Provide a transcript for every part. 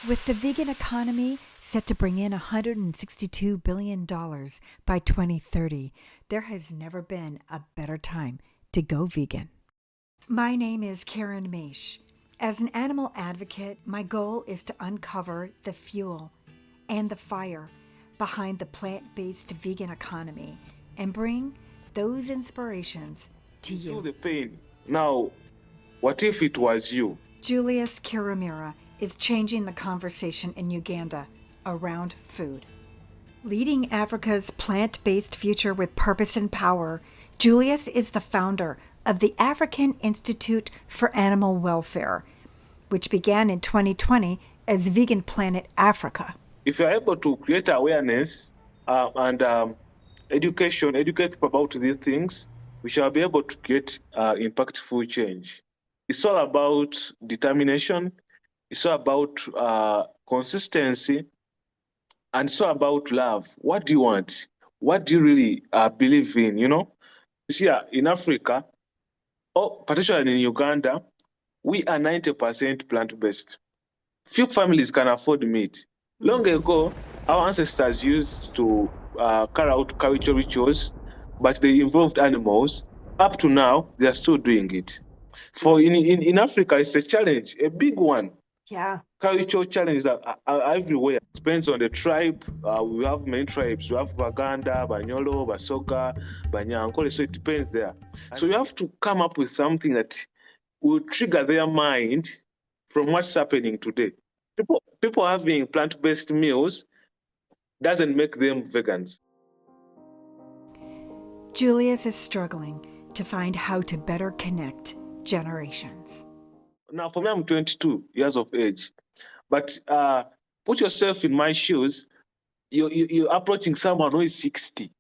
With the vegan economy set to bring in $162 billion by 2030, there has never been a better time to go vegan. My name is Karen Maish. As an animal advocate, my goal is to uncover the fuel and the fire behind the plant-based vegan economy and bring those inspirations to you. Feel the pain. Now, what if it was you? Julius Kirumira is changing the conversation in Uganda around food. Leading Africa's plant-based future with purpose and power, Julius is the founder of the African Institute for Animal Welfare, which began in 2020 as Vegan Planet Africa. If you're able to create awareness and educate people about these things, we shall be able to create impactful change. It's all about determination. It's all about consistency, and it's all about love. What do you want? What do you really believe in? You know, here in Africa, or particularly in Uganda, we are 90% plant-based. Few families can afford meat. Long ago, our ancestors used to carry out cultural rituals, but they involved animals. Up to now, they are still doing it. For in Africa, it's a challenge, a big one. Yeah. Cultural challenges are everywhere. It depends on the tribe. We have many tribes. We have Baganda, Banyolo, Basoga, Banyankole. So it depends there. So you have to come up with something that will trigger their mind from what's happening today. People having plant-based meals doesn't make them vegans. Julius is struggling to find how to better connect generations. Now, for me, I'm 22 years of age. But put yourself in my shoes. You're approaching someone who is 60.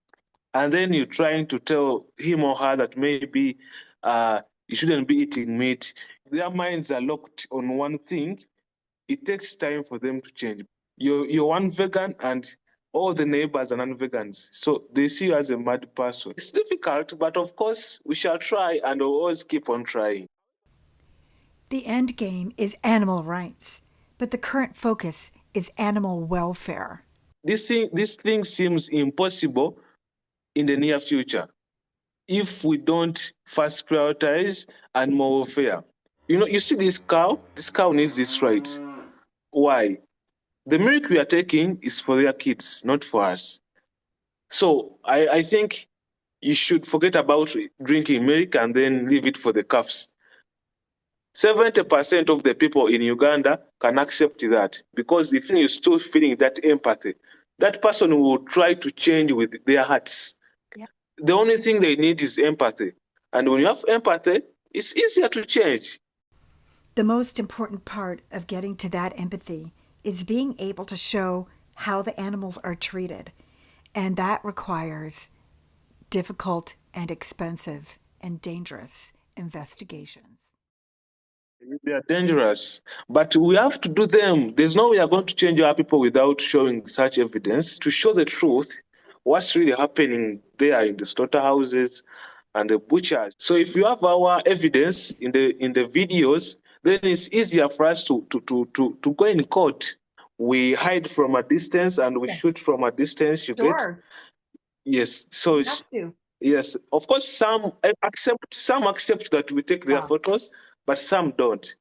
And then you're trying to tell him or her that maybe you shouldn't be eating meat. Their minds are locked on one thing. It takes time for them to change. You're one vegan and all the neighbors are non-vegans. So they see you as a mad person. It's difficult, but of course, we shall try and we'll always keep on trying. The end game is animal rights, but the current focus is animal welfare. This thing seems impossible in the near future if we don't first prioritize animal welfare. You know, you see this cow needs this right. Why? The milk we are taking is for their kids, not for us. So I think you should forget about drinking milk and then leave it for the calves. 70% of the people in Uganda can accept that, because if you're still feeling that empathy, that person will try to change with their hearts. Yeah. The only thing they need is empathy. And when you have empathy, it's easier to change. The most important part of getting to that empathy is being able to show how the animals are treated. And that requires difficult and expensive and dangerous investigations. They are dangerous, but we have to do them. There's no way we are going to change our people without showing such evidence to show the truth, what's really happening there in the slaughterhouses and the butchers. So if you have our evidence in the videos, then it's easier for us to go in court. We hide from a distance and we shoot from a distance. You get? Yes. So yes, of course, some accept that we take their photos, but some don't.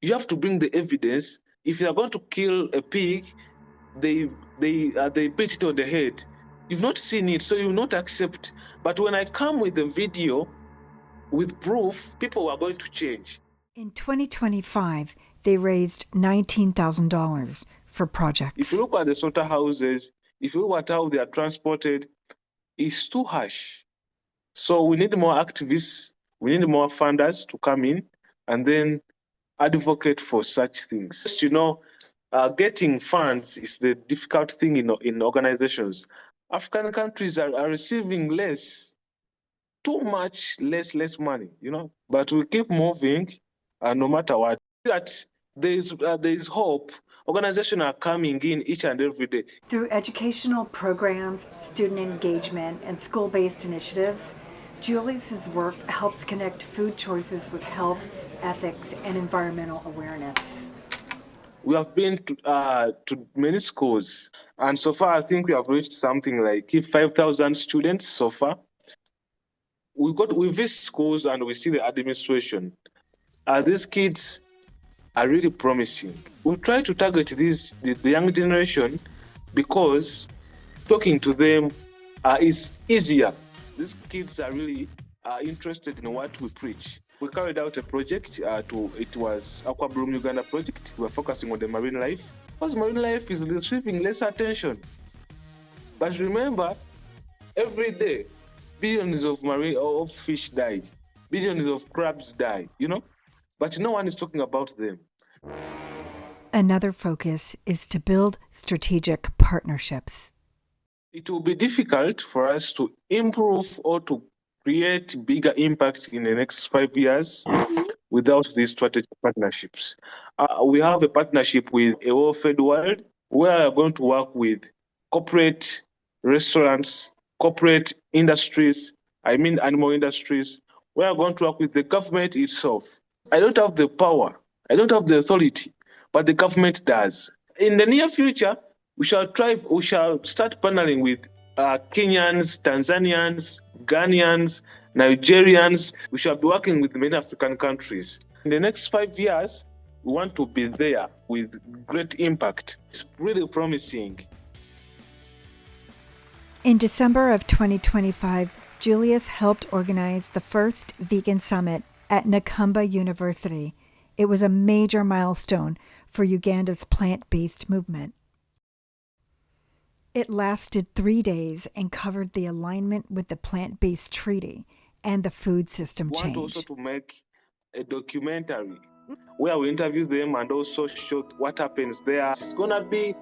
You have to bring the evidence. If you are going to kill a pig, they beat it on the head. You've not seen it, so you will not accept. But when I come with the video, with proof, people are going to change. In 2025, they raised $19,000 for projects. If you look at the slaughterhouses, if you look at how they are transported, it's too harsh. So we need more activists, we need more funders to come in and then advocate for such things. You know, getting funds is the difficult thing in organizations. African countries are receiving less, too much less money, you know, but we keep moving no matter what. That there is hope. Organizations are coming in each and every day. Through educational programs, student engagement, and school-based initiatives, Julius's work helps connect food choices with health, ethics, and environmental awareness. We have been to many schools, and so far I think we have reached something like 5,000 students so far. We visit schools and we see the administration. These kids are really promising. We try to target the young generation because talking to them is easier. These kids are really interested in what we preach. We carried out a project. It was AIFAW Uganda project. We were focusing on the marine life because marine life is receiving less attention. But remember, every day, billions of fish die, billions of crabs die. But no one is talking about them. Another focus is to build strategic partnerships. It will be difficult for us to improve or to create bigger impact in the next 5 years without these strategic partnerships. We have a partnership with a well-fed world where we are going to work with corporate restaurants, corporate industries, animal industries. We are going to work with the government itself. I don't have the power, I don't have the authority, but the government does. In the near future, we shall start partnering with Kenyans, Tanzanians, Ghanaians, Nigerians. We shall be working with many African countries. In the next 5 years, we want to be there with great impact. It's really promising. In December of 2025, Julius helped organize the first vegan summit at Nakamba University. It was a major milestone for Uganda's plant-based movement. It lasted 3 days and covered the alignment with the plant-based treaty and the food system change. We want also to make a documentary where we interview them and also show what happens there. It's going to be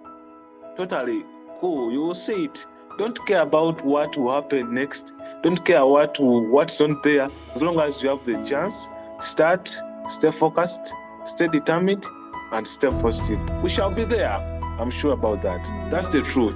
totally cool. You will see it. Don't care about what will happen next. Don't care what's not there. As long as you have the chance, start, stay focused, stay determined, and stay positive. We shall be there. I'm sure about that. That's the truth.